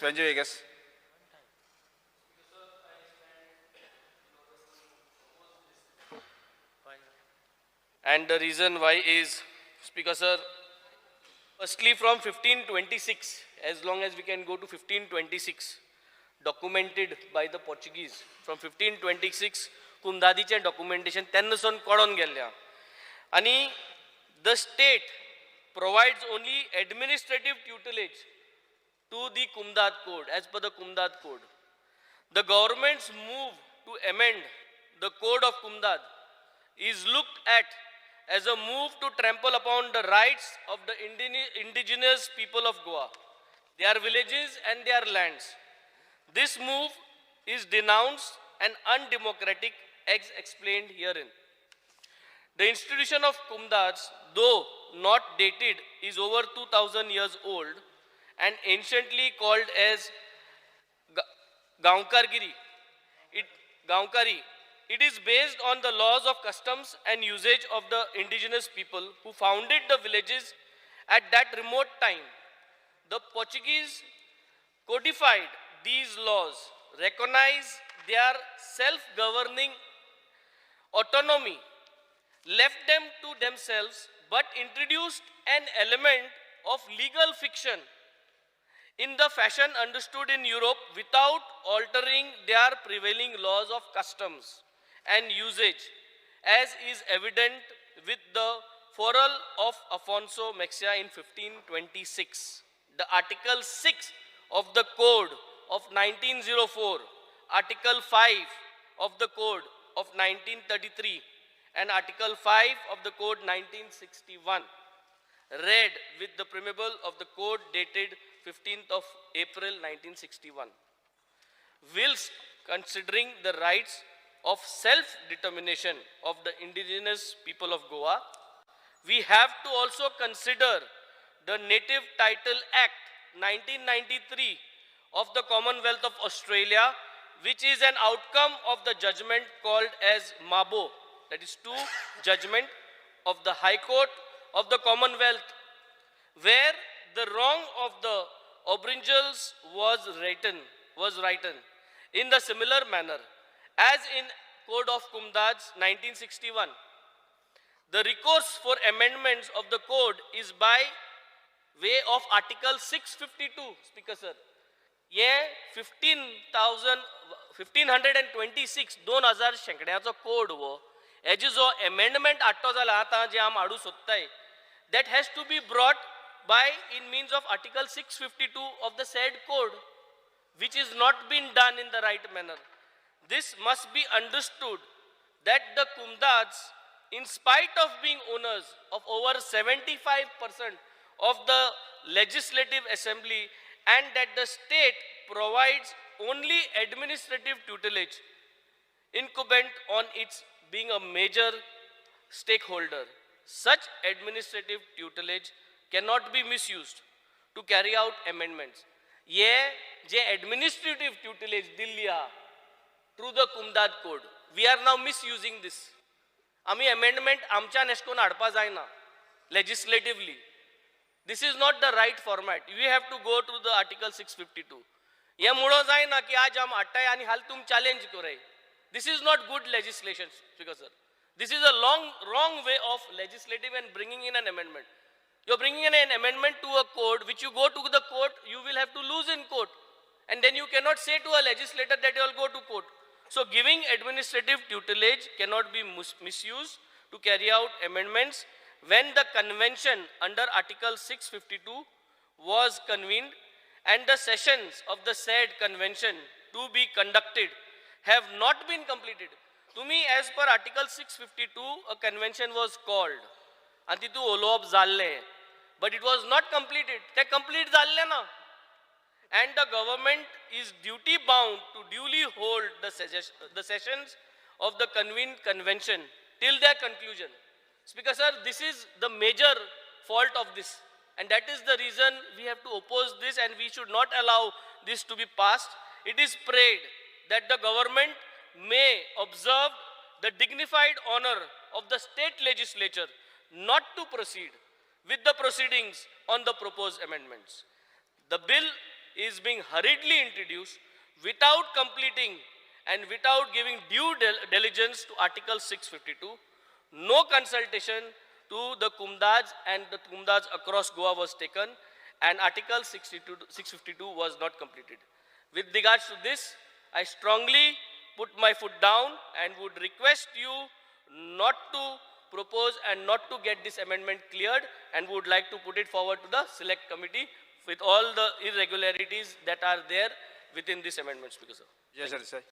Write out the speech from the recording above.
Venzy, Viegas. And the reason why is, Speaker Sir, firstly from 1526, as long as we can go to 1526, documented by the Portuguese. From 1526, कुमदादीचें documentation तेन्नासून कळोन गेल्लें. आणि the state provides only administrative tutelage to the Kumdad Code, as per the Kumdad Code. The government's move to amend the Code of Kumdad is looked at as a move to trample upon the rights of the indigenous people of Goa, their villages and their lands. This move is denounced and undemocratic as explained herein. The institution of Kumdads, though not dated, is over 2000 years old and anciently called as Gaunkargiri. Gaunkari. It is based on the laws of customs and usage of the indigenous people who founded the villages at that remote time. The Portuguese codified these laws, recognized their self-governing autonomy, left them to themselves, but introduced an element of legal fiction in the fashion understood in Europe without altering their prevailing laws of customs and usage, as is evident with the Foral of Afonso Mexia in 1526. The Article 6 of the Code of 1904, Article 5 of the Code of 1933, and Article 5 of the Code 1961, read with the preamble of the Code dated 15th of April 1961. Whilst considering the rights of self-determination of the indigenous people of Goa, we have to also consider the Native Title Act 1993 of the Commonwealth of Australia, which is an outcome of the judgment called as Mabo, that is to judgment of the High Court of the Commonwealth, where the wrong of the Aboriginals was written in the similar manner as in Code of Kumdads 1961. The recourse for amendments of the code is by way of Article 652, Speaker Sir. ये 1526 2000 शेंकड्याचो code वो hazy जो amendment हाडटो जाल्यार आतां जे आम हाडूं सोदताय, that has to be brought by in means of Article 652 of the said code, which is not been done in the right manner. This must be understood that the Kumdads, in spite of being owners of over 75% of the legislative assembly, and that the state provides only administrative tutelage incumbent on its being a major stakeholder. Such administrative tutelage cannot be misused to carry out amendments. ये जे administrative tutelage Delhi हा through the Kumdad code, we are now misusing this. आमी amendment आमच्या नेशकोन हाडपा जायना legislatively. This is not the right format. We have to go to the Article 652. ये मुळो जायना की आज आम हाडटाय आनी हाल तुम challenge करे. This is not good legislation, Speaker Sir. This is a wrong way of legislative and bringing in an amendment. You're bringing in an amendment to a code, which you go to the court, you will have to lose in court. And then you cannot say to a legislator that you will go to court. So giving administrative tutelage cannot be misused to carry out amendments. When the convention under Article 652 was convened and the sessions of the said convention to be conducted have not been completed. To me, as per Article 652, a convention was called. And titu follow-up zalle. But it was not completed. They complete zalle na. And the government is duty bound to duly hold the sessions of the convened convention till their conclusion. Speaker Sir, this is the major fault of this. And that is the reason we have to oppose this and we should not allow this to be passed. It is prayed that the government may observe the dignified honor of the state legislature not to proceed with the proceedings on the proposed amendments. The bill is being hurriedly introduced without completing and without giving due diligence to Article 652. No consultation to the Comunidades and the Comunidades across Goa was taken, and Article 652 was not completed. With regards to this, I strongly put my foot down and would request you not to propose and not to get this amendment cleared, and would like to put it forward to the select committee with all the irregularities that are there within this amendment, Speaker, sir. Yes, sir.